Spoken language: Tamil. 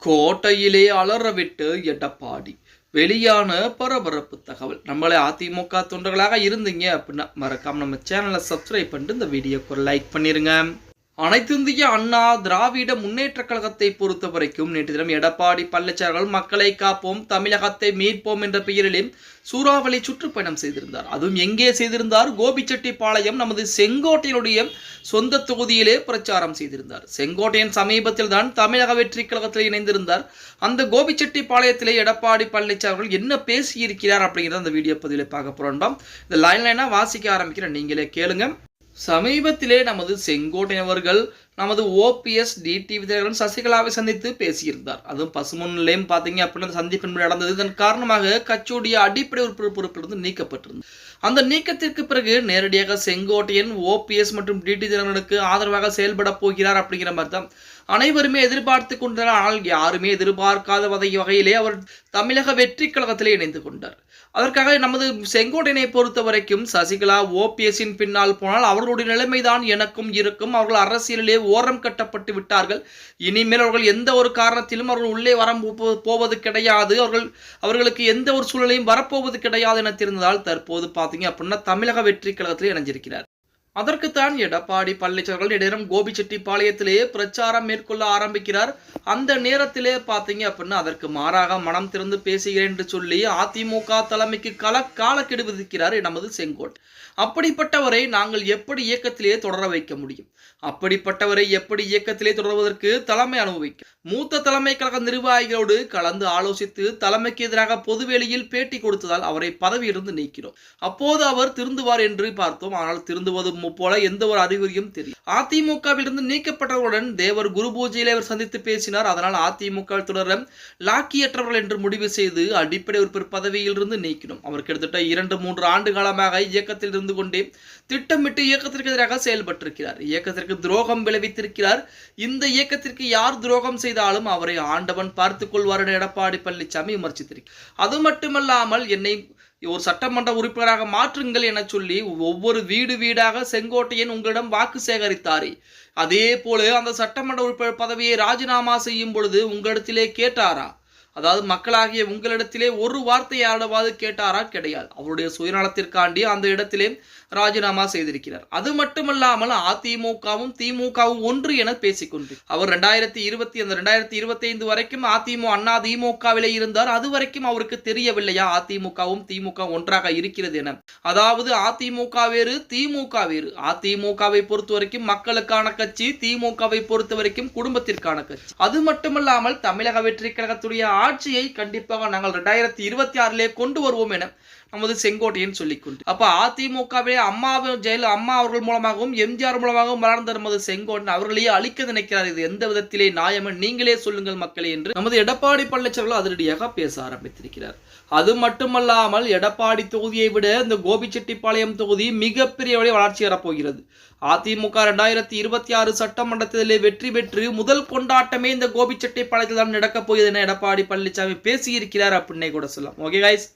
கோட்டையிலே அலறவிட்டு எடப்பாடி வெளியான பரபரப்பு தகவல். நம்மளே அதிமுக தொண்டர்களாக இருந்தீங்க அப்படின்னா மறக்காம நம்ம சேனலை சப்ஸ்கிரைப் பண்ணிட்டு இந்த வீடியோக்கு ஒரு லைக் பண்ணிருங்க. அனைத்திந்திய அண்ணா திராவிட முன்னேற்ற கழகத்தை பொறுத்த வரைக்கும் நேற்று தினம் எடப்பாடி பழனிசாமி மக்களை காப்போம் தமிழகத்தை மீட்போம் என்ற பெயரிலும் சூறாவளி சுற்றுப்பயணம் செய்திருந்தார். அதுவும் எங்கே செய்திருந்தார்? கோபிச்செட்டிப்பாளையம் நமது செங்கோட்டையினுடைய சொந்த தொகுதியிலே பிரச்சாரம் செய்திருந்தார். செங்கோட்டையன் சமீபத்தில் தான் தமிழக வெற்றி கழகத்தில் இணைந்திருந்தார். அந்த கோபிச்செட்டிப்பாளையத்திலே எடப்பாடி பழனிசாமி என்ன பேசியிருக்கிறார் அப்படிங்கிறத அந்த வீடியோ பதிவில் பார்க்க போறோம். இந்த லைனா வாசிக்க ஆரம்பிக்கிறேன், நீங்களே கேளுங்க. சமீபத்திலே நமது செங்கோட்டையன் அவர்கள் நமது ஓபிஎஸ் டிடிவி தினகரன் சசிகலாவை சந்தித்து பேசியிருந்தார். அதுவும் பசுமொன்னிலையும் பார்த்தீங்க அப்படின்னா சந்திப்பின் நடந்தது. இதன் காரணமாக கட்சியுடைய அடிப்படை உறுப்பினர் பொறுப்பிலிருந்து நீக்கப்பட்டிருந்தது. அந்த நீக்கத்திற்கு பிறகு நேரடியாக செங்கோட்டையன் ஓபிஎஸ் மற்றும் டிடி தினகரனுக்கு ஆதரவாக செயல்பட போகிறார் அப்படிங்கிற மாதிரி தான் அனைவருமே எதிர்பார்த்து கொண்டார். ஆனால் யாருமே எதிர்பார்க்காத வகையிலே அவர் தமிழக வெற்றி கழகத்திலே இணைந்து கொண்டார். அதற்காக நமது செங்கோட்டையனை பொறுத்த வரைக்கும் சசிகலா ஓபிஎஸ்ஸின் பின்னால் போனால் அவர்களுடைய நிலைமைதான் எனக்கும் இருக்கும். அவர்கள் அரசியலிலே ஓரம் கட்டப்பட்டு விட்டார்கள். இனிமேல் அவர்கள் எந்த ஒரு காரணத்திலும் அவர்கள் உள்ளே வர போவது கிடையாது. அவர்களுக்கு எந்த ஒரு சூழ்நிலையும் வரப்போவது கிடையாது என தெரிந்ததால் தற்போது பார்த்தீங்க அப்படின்னா தமிழக வெற்றி கழகத்திலே இணைஞ்சிருக்கிறார். அதற்குத்தான் எடப்பாடி பழனிசாமி இடையிடம் கோபிச்செட்டிப்பாளையத்திலேயே பிரச்சாரம் மேற்கொள்ள ஆரம்பிக்கிறார். அந்த நேரத்திலே பார்த்தீங்க அப்படின்னா அதற்கு மாறாக மனம் திறந்து பேசுகிறேன் என்று சொல்லி அதிமுக தலைமைக்கு காலக்கெடு விதிக்கிறார் நமது செங்கோட்டை. அப்படிப்பட்டவரை நாங்கள் எப்படி இயக்கத்திலேயே தொடர வைக்க முடியும்? அப்படிப்பட்டவரை எப்படி இயக்கத்திலே தொடர்வதற்கு தலைமை அனுபவிக்க மூத்த தலைமை கழக நிர்வாகிகளோடு கலந்து ஆலோசித்து தலைமைக்கு எதிராக பொதுவெளியில் பேட்டி கொடுத்ததால் அவரை பதவியிலிருந்து நீக்கிறோம். அப்போது அவர் திருந்துவார் என்று பார்த்தோம். ஆனால் திருந்துவது போல எந்த ஒரு அறிகுறியும் தெரியும். அதிமுகவிலிருந்து நீக்கப்பட்டவர்களுடன் தேவர் குரு பூஜையில் அவர் சந்தித்து பேசினார். அதனால் அதிமுக தொடர லாக்கியற்றவர்கள் என்று முடிவு செய்து அடிப்படை உறுப்பினர் பதவியில் இருந்து நீக்கினோம். அவர் கிட்டத்தட்ட 2-3 ஆண்டு காலமாக இயக்கத்தில் இருந்து கொண்டே திட்டமிட்டு இயக்கத்திற்கு எதிராக செயல்பட்டிருக்கிறார். இயக்கத்திற்கு துரோகம் விளைவித்திருக்கிறார். இந்த இயக்கத்திற்கு யார் துரோகம் செய்தாலும் அவரை ஆண்டவன் பார்த்துக் கொள்வார் என எடப்பாடி பழனிசாமி விமர்சித்திருக்கிறார். அது மட்டுமல்லாமல் என்னை ஒரு சட்டமன்ற உறுப்பினராக மாற்றுங்கள் என சொல்லி ஒவ்வொரு வீடாக செங்கோட்டையன் உங்களிடம் வாக்கு சேகரித்தாரே, அதே போல அந்த சட்டமன்ற உறுப்பினர் பதவியை ராஜினாமா செய்யும் பொழுது உங்களிடத்திலே கேட்டாரா? அதாவது மக்களாகிய உங்களிடத்திலே ஒரு வார்த்தையாவது கேட்டாரா? கிடையாது. அவருடைய சுயநலத்திற்காண்டி அந்த இடத்திலே ராஜினாமா செய்திருக்கிறார். அது மட்டுமல்லாமல் அதிமுகவும் திமுகவும் ஒன்று என பேசிக்கொண்டு அவர் 2025 வரைக்கும் அண்ணா திமுகவிலே இருந்தார். அது வரைக்கும் அவருக்கு தெரியவில்லையா அதிமுகவும் திமுக ஒன்றாக இருக்கிறது என? அதாவது அதிமுக வேறு திமுக வேறு. அதிமுகவை பொறுத்த வரைக்கும் மக்களுக்கான கட்சி, திமுகவை பொறுத்த வரைக்கும் குடும்பத்திற்கான கட்சி. அது மட்டுமல்லாமல் தமிழக வெற்றி கழகத்துடைய ஆட்சியை கண்டிப்பாக நாங்கள் 2026 கொண்டு வருவோம் என நமது செங்கோட்டையன் சொல்லிக்கொண்டு அப்ப அதிமுகவே அம்மா அவர்கள் மூலமாகவும் எம்ஜிஆர் மூலமாகவும் வளர்ந்த நமது செங்கோட்டையன் அவர்களையே அழிக்க நினைக்கிறார். இது எந்த விதத்திலே நியாயம்? நீங்களே சொல்லுங்கள் மக்களே என்று நமது எடப்பாடி பழனிசாமி அதிரடியாக பேச ஆரம்பித்திருக்கிறார். அது மட்டுமல்லாமல் எடப்பாடி தொகுதியை விட இந்த கோபிச்செட்டிப்பாளையம் தொகுதி மிகப்பெரிய வளர்ச்சி வரப்போகிறது. அதிமுக 2026 சட்டமன்றத்திலே வெற்றி பெற்று முதல் கொண்டாட்டமே இந்த கோபிச்செட்டிப்பாளையத்தில் தான் நடக்கப் போகுது என எடப்பாடி பழனிசாமி பேசியிருக்கிறார் அப்படின்னே கூட சொல்லலாம். Okay guys.